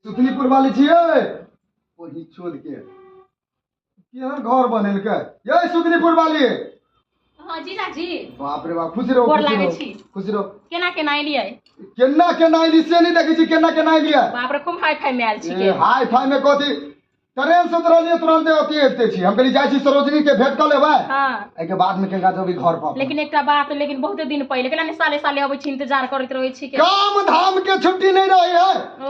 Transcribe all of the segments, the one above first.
सुतनीपुर वाली छियै ओही चोद के केहन घर बनेलकै ये सुतनीपुर वाली। हां जीजा जी। बाप रे बाप खुशी रहो खुशी रहो। केना केना एलियै से नहीं देखै छी केना एलियै। बाप रे खूब हाई फाई में आयल छी के हाई फाई में कथि ट्रेन से उतरलियै तुरंत ओती एते छी हम कहली जाइ छी सरोजनी के भेंट क लेबै। हां ए के बाद में केगा जबी घर पर। लेकिन एकटा बात लेकिन बहुत दिन पहले केना ने साले साले अबै छी इंतजार करैत रहै छी के काम धाम के छुट्टी नहीं रही है। ओ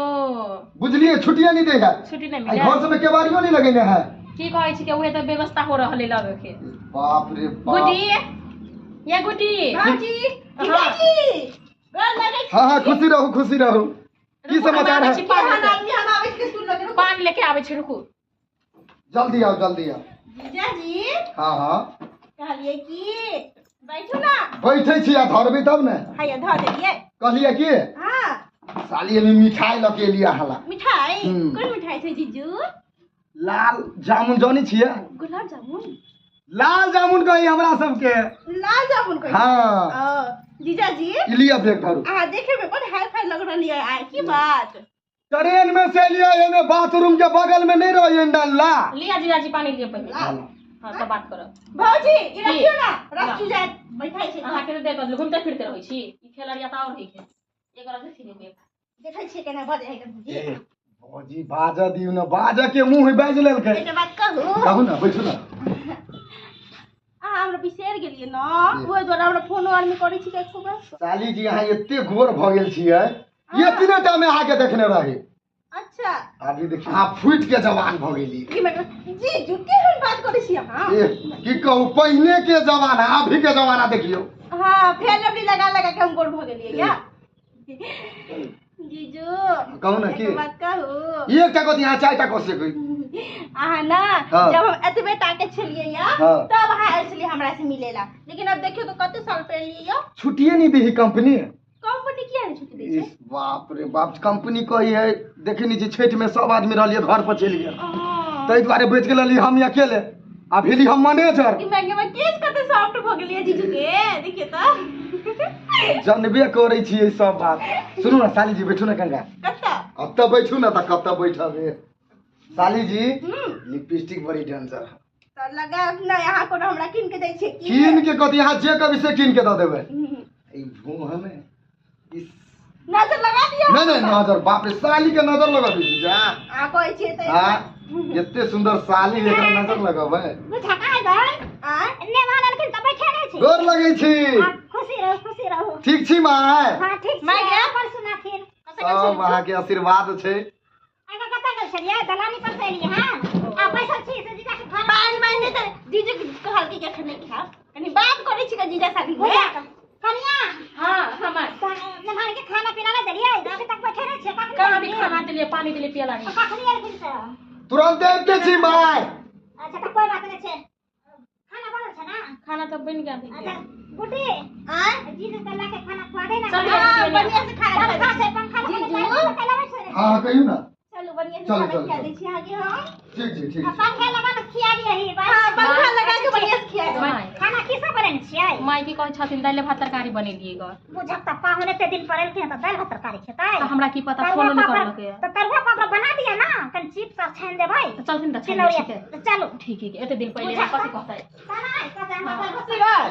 बुझलिए छुट्टियां नहीं दे है। छुट्टी नहीं मिले घर से में केवाड़ियो नहीं लगेने है की कहै छी के उहे त व्यवस्था हो रहले लगे के। बाप रे बाप गुड्डी ये गुड्डी हाजी जीजाजी गोर लगे छी। हां खुशी रहो की समाचार है। पानी लेके आवे छी रुकू जल्दी आओ जीजाजी। हां कहलिए कि बैठो ना बैठे छी आ धरबे तब ने हाय धर देलिए कहलिए कि हां साली में मिठाई लके लिया हला मिठाई कौन मिठाई छै जीजू। लाल जामुन जानी छियै गुलाब जामुन लाल जामुन कही हमरा सबके लाल जामुन कही। हां जीजाजी लिया बैग धरू आ देखे में बड़ हाई फाई लग रहली है की बात। ट्रेन में से लिया एने बाथरूम के बगल में नहीं रही डल्ला लिया जीजाजी पानी लिए पहले। हां तो बात करो भौजी ई रखियो ना रख तू जाए बैठाई छै अहाँ के देख घूमते फिरते रहै छी ई खेलरिया त और है के एकर देखि ने देखै छी केना बजे है भौजी। भौजी बाजा दिउ न बाजा के मुंह बाज लेलकै एकटा बात कहू ना बैठू ना हमरा बिसर गेलिए ना ओइ द्वारा हमरा फोन आर में करै छी के एको बेर। साली जी अहाँ एते घोर भ गेल छियै इतने टा में आके देखने रही। अच्छा अभी देखिए आप फूट के जवान भ गेली जी झुके हम बात करै छी अहाँ की कहू पहले के जमाना अभी के जमाना देखियो। हां फेर लबड़ी लगा के हम गोर भ गेलिए क्या जीजू कहू ना की बात कहू एक टा को यहाँ चार टा को से कोई आहा ना जब हम एतबे टाके छलिए या तब आयल छलिए हमरा से मिलेला लेकिन अब देखियो तो कते साल पहले लियो छुट्टिए नहीं दी कंपनी किया नहीं छुट्टी दै छै। बाप रे बाप कंपनी कही है देखे नहीं छठ में सब आदमी रहलिए घर पर चल गया तै द्वारे बैठ गेल हम अकेले आ भेली हम मैनेजर ई मैगे में केस कते सॉफ्ट भ गेलिए जीजू के देखिए त जानबे करै छी ई सब बात। सुनू ना साली जी बैठू ना गंगा कत्ता अब त बैठू ना त कब तक बैठबे साली जी लिपस्टिक बड़ी डेंजर त लगा ना यहां को हमरा किन के दै छै किन के कथि यहां जे कभी से किन के द देबे ई भूम हमें इस नजर लगा दियो नहीं नजर बाप रे साली के नजर लगा दी जा आ कहै छै त हां एते सुंदर साली एकरा नजर लगाबै बुझा का है भाई ने मानल के त बैठे रहे छी गोर लगै छी खुशी रहो ठीक छी माय हां ठीक माय के पर सुना फिर सब मां के आशीर्वाद छै। आगा कता गेल छलिए दलानी पर से एलिए हां आ पैसा छी से जीजा के खाना पानी मांगने त जीजू कहल के जखन नहीं खा कनी बात करै छी के जीजा साथी में कनिया हां हमर नहाने के खाना पीना ना दलिए अभी तक बैठे रहे छे कहां भी खाना के लिए पानी के लिए पिया लानी कखनी आल फिर से तुरंत देते छी माय। अच्छा तो कोई बात नहीं छे खाना बनल छे ना खाना तो बन गया अच्छा गुड्डी आ जीजू तल्ला के खाना खवा दे ना चल बढ़िया से खाना खा से पंखा जीजू हां कहियो ना चलो बढ़िया से खाना खिला दै छी आगे हां ठीक पंखा लगा के खिया दिए ही हां पंखा लगा के बढ़िया से खिया दे खाना की सब बनेन छियै माई की कहै छथिन दाल भात तरकारी बनेलिए ग बुझक त पाहुने ते दिन पड़ल के त दाल भात तरकारी खेतै तो हमरा की पता फोन नहीं करल के त तरुआ पापड़ बना दिया ना कन चिप्स सब छान देबै तो चलथिन त चिनौरिया ठीक है चलो ठीक एते दिन पहले कथि कहतै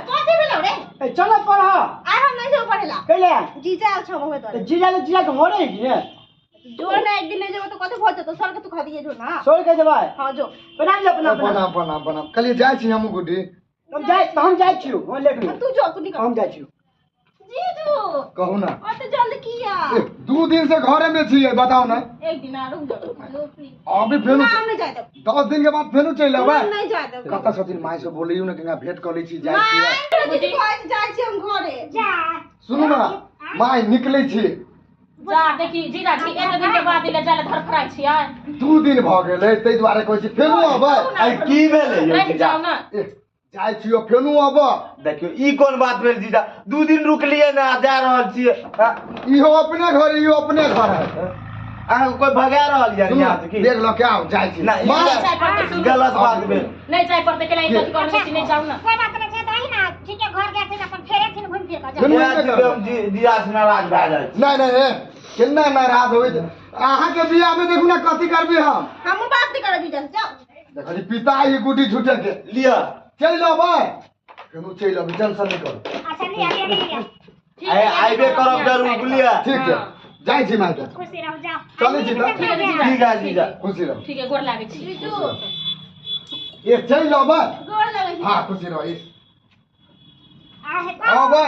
कथि भेलौ रे ए चल पढ़ आ हम नहीं जो पढ़ेला कैले जीजा आल छौ होय तो जिला के मोरे है जो ना एक दिन ले जेबो तो कथि भ जतो सर के तू खा दिए जो ना छोड़ के जबा हां जो बना ले अपना बना कलिए जाय छी हम गुडी हम जाय छियो हो लेट तू जो तू निकल हम जाय छियो जीजू कहू ना और तो जल्दी किया 2 दिन से घरे में छी बताओ ना एक दिन आ रुक जाओ अभी फेनु ना हम नहीं जाय दो 10 दिन के बाद फेनु चल आबे नहीं जाय दो कता छथिन माय से बोलियो ना केना भेंट कर लै छी जाय छी जीजू आज जाय छी हम घरे जा सुनू ना माय निकलै छी जा देखी जीजा जी एते दिन के बाद इले जाले धरफराई छियै 2 दिन भ गेलै तै दुआरे कहै छी फेनु आबै आई की भेलै यौ रह जीजा जाओ ना जाय छियो फेनु आबै देखियो ई कोन बात भेल जीजा 2 दिन रुकलिए ना जा रहल छियै इहो अपने घर इहो अपने घर है अहाँ कोई भगा रहल या यहां से की देख लो क्या हो जाय छी गलत बात भेल नहीं जाय पड़ते के लिए कथि कहै छी नहीं जाओ ना कोई बात नहीं छै त ही ना ठीक है घर गए थे अपन फेरे थे घूम फिर का जा जीजा से नाराज भए जाइ नहीं केना नाराज होई अहाँ के बियाह में देखू ना कथी करबे हम बात नहीं कर जीजा से जाओ देखली पिता ही गुटी झूठे के लिया चल अबै केनु चल अबै टेंशन नहीं कर अच्छा लिया आइबे करब जरूर बुलिया ठीक है जाई छी माय के खुशी रहो जाओ चले छी ठीक है जीजा ठीक है जीजा खुशी रहो ठीक है गोर लागे छी ये चल अबै गोड़ लगे हां खुशी रहो ये आ है अबै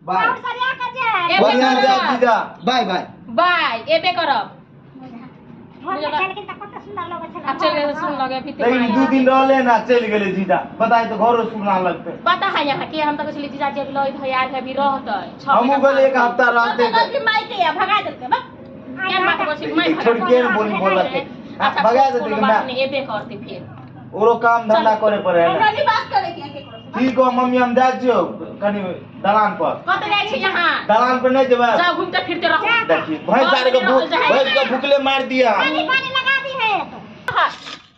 बाय और सरिया का जे ए बढ़िया बेकर जा जीजा बाय बाय बाय एबे करब घर में चल के त कत सुंदर लगे छला अब चल गए सुन लगे फिर लेकिन 2 दिन रहले ना चल गेले जीजा बताई तो घरो सुना लगते पता है यहाँ के हम तो कहली जीजा जी अभी लई यार है अभी रहत हमू गले एक हफ्ता रहते गलती माई के भगा देते बा क्या बात बसी मैं छोड़ के बोली बोलते अच्छा भगा देते कि बात मैं नहीं एबे करते फिर ओरो काम धंधा करे पड़े है हमरा बात करे के के करो ठीक हो मम्मी हम जाए छियो कनी दलान पर कत जाय छी यहाँ दलान पर नहीं जेबे जाओ घूमते फिरते रहो देखिए भैंस सारे को भैंस को भूखले मार दिया पानी लगा दी है तो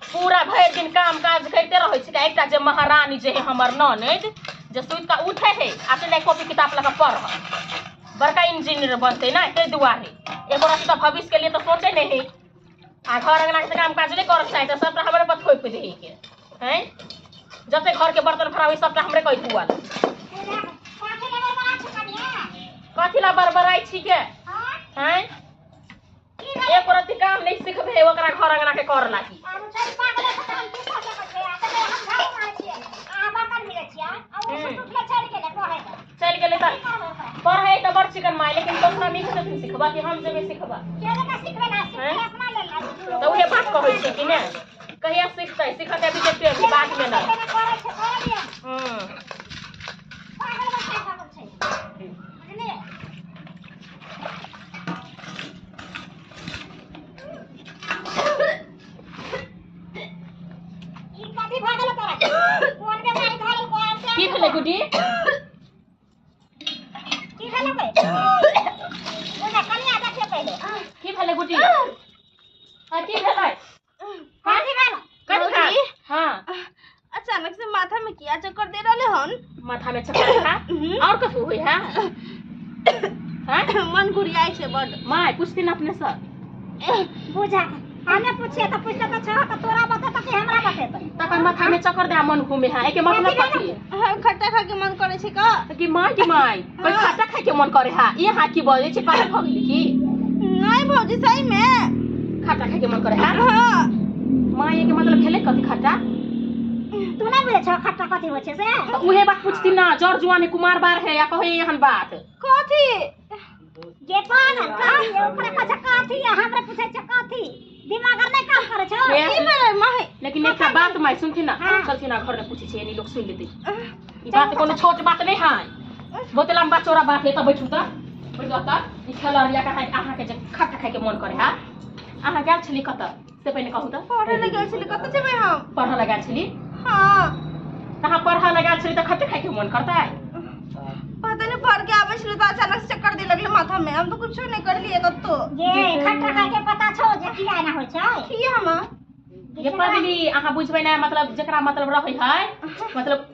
पूरा भर दिन काम काज करते रहे छी एकटा जे महारानी जे है हमर ननद जे सुत का उठे है आके ले कॉपी किताब लगा पढ़ बड़का इंजीनियर बनते ना ते दुआरे एगो रास्ता भविष्य के लिए तो सोचे नहीं है आ घर अंगना के काम काज नहीं कर चाहे तो सबटा हमरे पर थोप दे के हैं जते घर के बर्तन खराब सबटा हमरे कहि दुआ काहे लगे बड़ा छकनिया कथी ला बरबराई छी के हां हैं एक रति काम नहीं सिखबे ओकरा घर अंगना के कर लागी आरो चल पागल से काम की करे के आ तो हम घर मार छिए आ बाकर मिले छिए आ वो टूटले चढ़ के पढ़े चल गेले त पढ़े त बड़ चिकन माय लेकिन दोसरा में से सिखबा कि हम जबे सिखबा केले का सिखबे ना सिखबे अपना ले ला तो उहे बात कहै छै कि ने कहिया सिखतै सिखतै अभी देखते बाद में ना करे छै करे दिया पागल बच्चा पागल छै बुझलिए ई कथी भागल करे कोन के मारी धरल कोन से की भेलै गुडी की भेलै बे ओना कनिया देखे पहले की भेलै गुडी आ की भेलै कथी भेल कथी हां अचानक से माथा में किया चक्कर दे रहले हन माथा में चक्कर था और कछु होई है हैं मन घुरियाई छे बड माय पूछती ना अपने सर बुझा हमें पूछे तो पूछले तो छह तो तोरा बता तो कि हमरा बतेतै तखन माथा में चक्कर दे मन घूमे है एके मतलब कथी है खट्टा खा के मन करे छै का कि माय कोई खट्टा खाए के मन करे है ये हां की बोले छै पागल भ गेली की नहीं भौजी सही में खट्टा खाए के मन करे है हां माय के मतलब भेले कथी खट्टा तू ना बुझे छ खट्टा कथी होय छै से तो उहे बात पूछती ना जड़ जुआने कुमार बार है या कहे एहन बात कथी जे पागल कथी ओकरा पछा कथी हमरा पूछे छ कथी दिमाग नहीं काम करे छ की मेरे माही लेकिन एक बात माय सुनती ना हाँ। चलती ना घर में पूछे छे यानी लोग सुन लेते ई बात कोनो छोट बात नहीं है बहुत लंबा चौड़ा बात है त बैठू त बैठ त ई खेलरिया का है आहा के जे खट्टा खाए के मन करे है आहा गेल छली कत से पहले कहू त पढ़े लगे छली कत जेबै हम पढ़ा लगा छली हां कहां पढ़ा लगा छली त खट्टा खाए के मन करता है पता नहीं पढ़ के आवे छली तो अचानक से चक्कर दे लगले माथा में हम तो कुछ नहीं कर लिए कत्तो ये खट्टा खा के पता छौ जे किया ना होय छै की हम ये पढ़ली आहा बुझबै ना मतलब जेकरा मतलब रहै है मतलब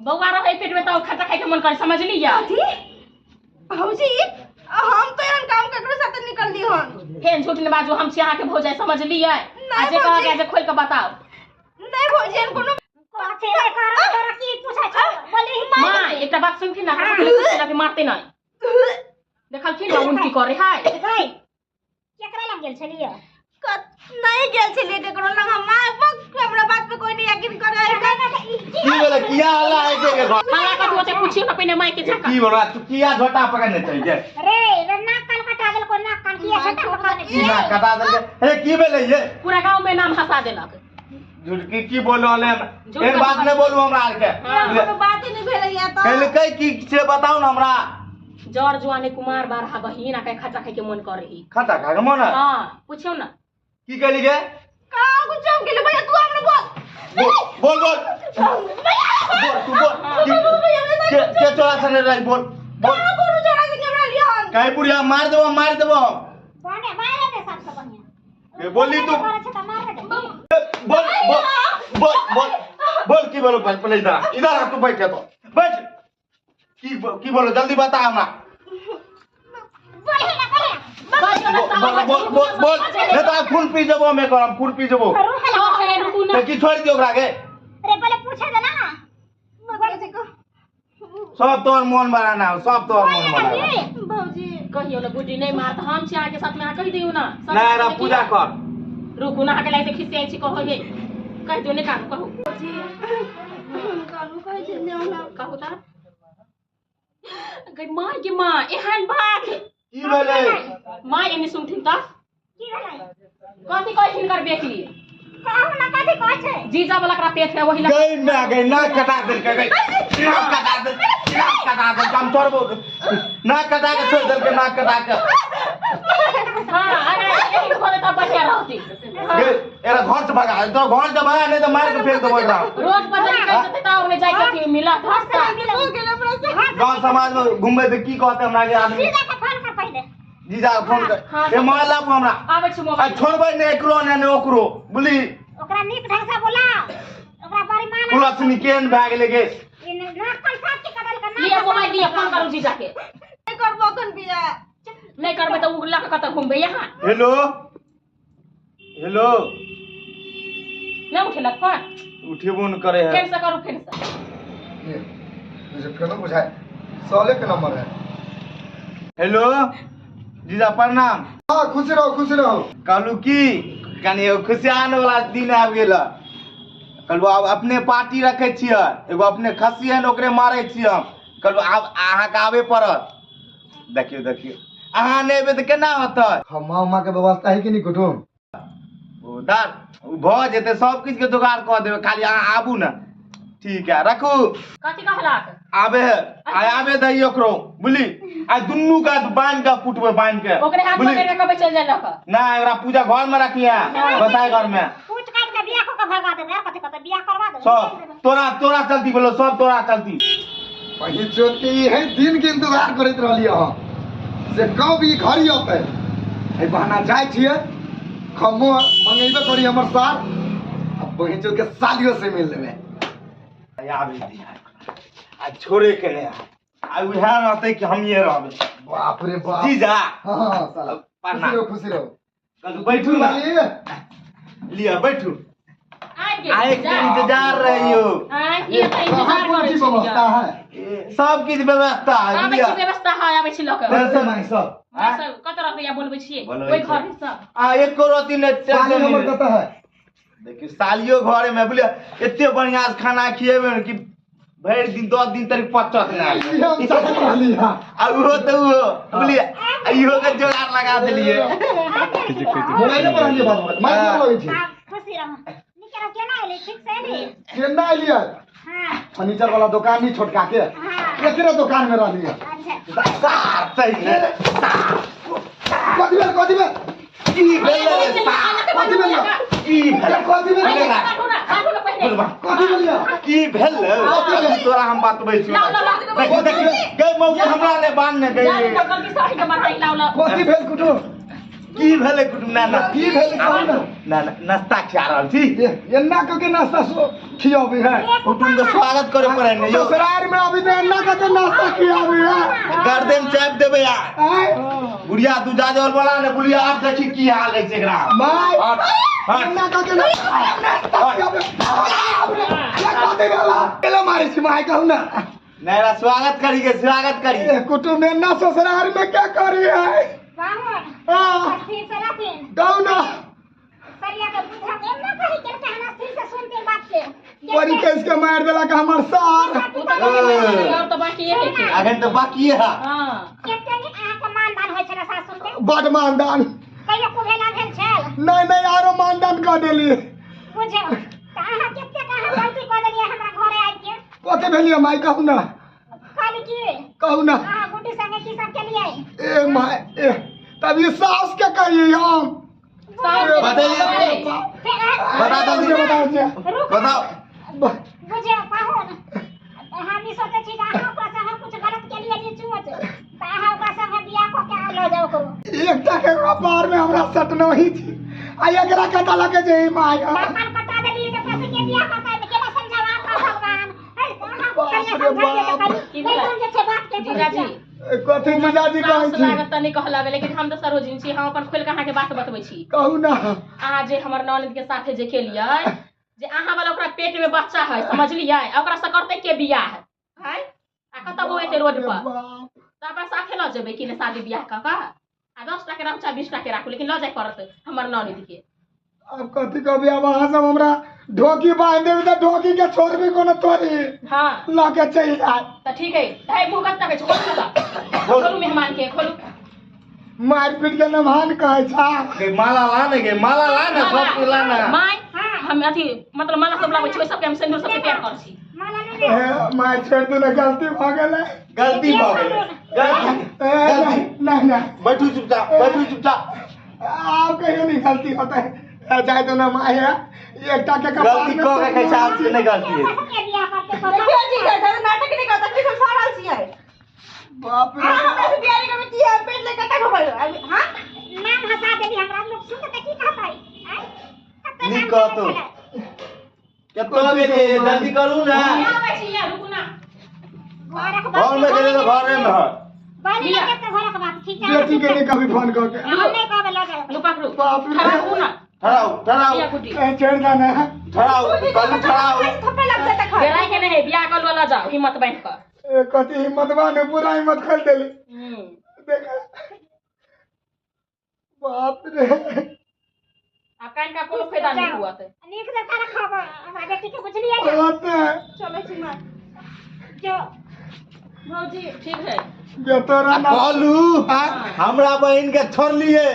बौआ रहै पेट में त खट्टा खाए के मन करे समझ लिया कथी भौजी हम तो एहन काम ककरो साथे निकल ली हन फेन झूठ ने बाजू हम छी अहाँ के भौजाई समझ लिया आ जे कह गया जे खोल के बताओ नहीं भौजी एहन कोनो कथी रे कर की पूछै छ बोली ही मां एकटा बात सुनथि ना हमरा के मारते नहीं देखल छी ना उनकी करे है गई केकरा लग गेल छलिए नहीं गेल छलिए केकरो लग हमरा बात पे कोई नहीं यकीन करे की बोले किया हल्ला है के घर हमरा का तू पूछियो ना पहले माई के झका की बोला तू किया झोटा पकड़ने चाहिए रे नाक कान कटा देल को नाक कान किया छोटा पकड़ने की ना कटा दे अरे की बोले ये पूरा गांव में नाम हंसा देलक झूठ की बोलो ने एक बात नहीं बोलू हमरा आर के कोनो बात ही नहीं भेलैया तो कहले कई की से बताओ ना हमरा जड़ जुआने कुमार बारहा बहिन आके खट्टा खाए के मन करे ही खाता खा के मन हां पूछियो ना की कहली गे का कुछ हम के लिए भैया तू हमने बोल बोल तू बोल के चोरा सने रही बोल बोल कोनो जोड़ा के कैमरा लिया हन कहीं बुढ़िया मार देबो बाने मारे दे सबसे बढ़िया ये बोली तू करे छ त मार दे बोल बोल बोल बोल बोल की बोलो पहले इधर आ तू बैठ के तो बैठ की बोलो जल्दी बता हमरा बोले ना करे बोल बोल बोल नहीं तो खून पी जबो मैं करम खून पी जबो रुकू ना तो की छोड़ दियो ओकरा के अरे पहले पूछे दे ना बोल से को सब तोर मन बनाना सब तोर मन बनाना भौजी कहियो ना बुढ़ी नहीं मार तो हम छिया के साथ में आ कह दियो ना नहीं रा पूजा कर रुकू ना के लाइते खिसे छी कहो ये कह दियो ने कान कहो कालू कह छे ना कहू ता गई माय के मां एहन बात की भेले माय एने सुनथिन त की भेलै कथि कहै छिन कर बेटी कहू ना कथि कहै छै जीजा वाला करा पेट है वही गई ना गई ना कटा दे गई ना कटा दे काम छोड़बो ना कटा के छोड़ दे के ना कटा के हां अरे यही खोले त बढ़िया रहती गई एरा घर से भागा तो घर से भागा नहीं तो मार के फेंक देबो एकरा रोज बदल के जते ताऊ में जाय के मिला हस्ता हो गेलै हमरा से गांव समाज में घूमे तो की कहते हमरा के आदमी सीधा के फोन कर पहले जीजा फोन कर ए मोबाइल ला हमरा आबै छ आ मोबाइल छोड़बै ने एकरो ने ओकरो बुली ओकरा नीक ढंग से बोला ओकरा परिमाण पुलस निकेन भाग ले गे इन रखल साथ के कदल का लिया मोबाइल लिया फोन करू जीजा के नहीं करबो कन बिया नहीं करबे त उ लक कत घूमबे यहां हेलो हेलो नहीं उठेलक फोन उठेबो न करे है फिर से करू फिर से ये मुझे क्यों बुझाए साले के नंबर है। हेलो जीजा प्रणाम हाँ खुश रहो कहलू की कनी एगो खुशियान वाला दिन आबि गेल कहलू आब अपने पार्टी रखे छियै एगो अपने खसियन ओकरे मारे छियै कहलू आब अहाँके आबे पड़त देखियो अहाँ नहीं एबै तऽ केना होतै हम के व्यवस्था है कि नहीं कुटुम ओ दार भऽ जेतै सब किछ के जोगाड़ कऽ देबै खाली अहाँ आबू ने ठीक है रखू कथि कहलाक आबे आबे दही ओकरो बुझली आ दुन्नू का बांध के फुटबे बांध के ओकरे हाथ पकड़ के कबे चल जाय लक ना एकरा पूजा घर में रखिया बताए घर में पूछ काट के बियाह को भगा दे कथि कत बियाह करवा दे सब तोरा चलती बोलो सब तोरा चलती वही चोटी है दिन के इंतजार करैत रहलिए हम से कब ई घड़ी अतै ए बहाना जाय छियै खमो मंगेबे करी हमर साथ अब बहिन चल के सालियों से मिल लेबे आबे दिया आ छोड़े के ने आ उहे रहते कि हम ये रहबे बाप रे बाप जीजा हां साला पन्ना खुशी रहो कल बैठू ना लिया बैठू आए के इंतजार रहियो ये त इंतजार कहाँ करे की व्यवस्था है सब किछ व्यवस्था है आबै लिया छी व्यवस्था है आबै छी लक कैसे नहीं सब सब कत रुपया बोलबै छियै बोलबै ओइ घर में सब आ एको रति ने साली हमर कत है देखियो सालियो घरे में बुझलिए एते बढ़िया से खाना खिएबे कि भरि दिन 10 दिन तक पचत ना ई हम चाहत रहली हां आ उहो तो उहो बुझलिए इहो के जोगाड़ लगा देलिए मोबाइल पर हंजे बात मार लगे छी खुशी रहो निकरा केना एले ठीक से एली केना एलिए हां फर्नीचर वाला दुकान नहीं छोटका के हां एकरे दुकान में रहली है अच्छा सार सही है कथी में की भेले कथी में की भेले कथी में काटू ना पहले कथी में की भेले तोरा हम बतबै छी देखियो गई मौके हमरा ने बांध ने गई जाने तो गलती साड़ी के बनाई लाउला कथी भेल कुटुम की भेले कुटुम ना की भेल कहू ना ना नाश्ता खा रहल छी एन्ना के नाश्ता खियाबे है कुटुम के स्वागत करे पड़े ने यो ससुराल में अभी तो एन्ना के नाश्ता खियाबे है गर्दन चाप देबे यार आय बुढ़िया तू जा जल वाला ने बुढ़िया आप देखी की हाल है एकरा माय हां एन्ना के नाश्ता खियाबे क्या कथी भेला केला मारे छी माय कहू ना मेरा स्वागत करी कुटुम एन्ना ससुराल में क्या करी है बाहर हां ठीक से रखिन कहू ना सरिया के बुझा के ना कहि के कहना ठीक से सुनते बात के बड़ी कैस के मार देला का हमर सार और तो बाकी है के अखन तो बाकी है हां केते नि अहाँ के मानदान होय छला सासुर के बड मानदान कहियो कुभेला भेल छल नहीं आरो मानदान कर देली बुझो त अहाँ केते कहाँ गलती कर देलिए हमरा घरे आइ के कते भेलिए माय कहू ना खाली की कहू ना अहाँ गुड्डी संगे की सब केलिए ए माय ए तब ये सास के कहिए हम बताइए बता दो बताओ बुझे पाहुन हम ई सोचे छी कि अहाँ ओकरा संगे कुछ गलत केलिए जे चोट त अहाँ ओकरा संगे बियाह क के आ ल जाओ करो एकटा के कपार में हमरा सट नहीं थी आ एकरा कटा लगे जे माय मकान कटा देलिए त पैसे के बियाह करता है केना समझावा का भगवान बाप रे बाप की बोला जीजा जी कथी जीजाजी कहै छी लागत त नहीं कह लगे लेकिन हम तो सरोजिन छी हम अपन खोल के अहाँ के बात बतबै छी कहू ना अहाँ जे हमर ननद के साथे जे केलियै जे अहाँ वाला ओकरा पेट में बच्चा है समझलियै ओकरा से करते के बियाह है आ कतौ वो एते रोड पर त अपन साथे ल जेबै कि ने शादी बियाह क का आ 10 टा के रखचा 20 टा के राखू लेकिन ल जाय पड़त हमर ननद के अब कथी कहबी अब अहाँ सब हमरा ढोकी बांध देबी त ढोकी के छोड़बी कोनो तोरी हां ला के चल जाए त ठीक है ढाई मुंह कत तक छै खोलू मेहमान के खोलू मार पीट के नमहान कहै छा के माला ला ने के माला ला ना सब के ला ना माय हम अथी मतलब माला सब लाबै छी सब के हम सिंदूर सब के तैयार कर छी माला ले ले मार छोड़ दू ना गलती भ गेलै गलती भ गेलै गलती ना ना बैठू चुपचाप आप कहियो नहीं गलती होता है जाए तो ना माय है एकटा के गलती को के कैसा आपसे नहीं गलती है के बियाह करते देखियो जी का नाटक नहीं करता किस सारल छी है बाप रे हमरा से बियाह के बेटी है पेट ले कटा घबल हां नाम हंसा देली हमरा लोग सुन के की कहत है नहीं कहतो केतो गेले जल्दी करू ना आबै छी या रुकू ना घर में गेले तो घर में है बाली के तो घर के बात ठीक है बेटी के नहीं कभी फोन करके हम नहीं कहबे ल जाए लुपा करू बाप रे। खड़ा हो ना ठहराओ या गुड्डी छोड़ देना ठहराओ कल ठहराओ थप्पड़ लग जाता खा बेराई के नहीं बियाह कर वाला जाओ हिम्मत बांध कर कथी हिम्मत बाने पूरा हिम्मत खोल देली देखा बाप रे आ कान का कोनो फायदा नहीं हुआ थे अनेक जगह रखा हमरा बेटी के बुझलिए ना बात है चलो छी मां जो भौजी ठीक है जो तोरा ना कहलू हमरा बहन के छोड़लिए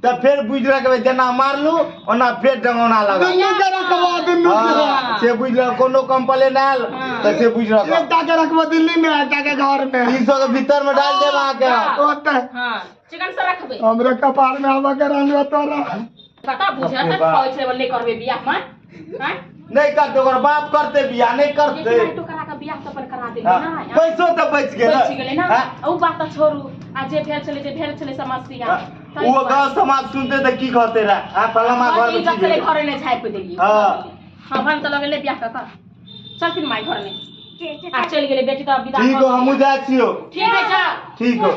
त फिर बुझ रखबे जना मारलू ओना फिर डंगोना लगा दुन्नू के रखबा दुन्नू के से बुझ रख कोनो कंप्लेन आयल त से बुझ रख एकटा के रखबा दिल्ली में एकटा के घर में 300 के भीतर में डाल देब आके ओते हां चिकन से रखबे हमरे कपार में आवा के रहलवा तोरा पता बुझा त कहै छै बोले करबे बियाह में हैं नहीं करते ओकर बाप करते बियाह नहीं करते एक तो करा के बियाह त अपन करा दे हाँ, ना पैसो तो बच गेल बच गेलै ना हाँ? ओ बात त छोड़ू आ जे भेल छले समस्या वो गांव समाज सुनते त की कहते रे आ फलामा घर में इज्जत की से भेल? घरे ले झाइप देलिए हाँ। हां भन त लगले बियाह का चल फिर माई घर में आ चल गेले बेटी त विदा ठीक हो हमहू जाइ छियो ठीक है जा ठीक हो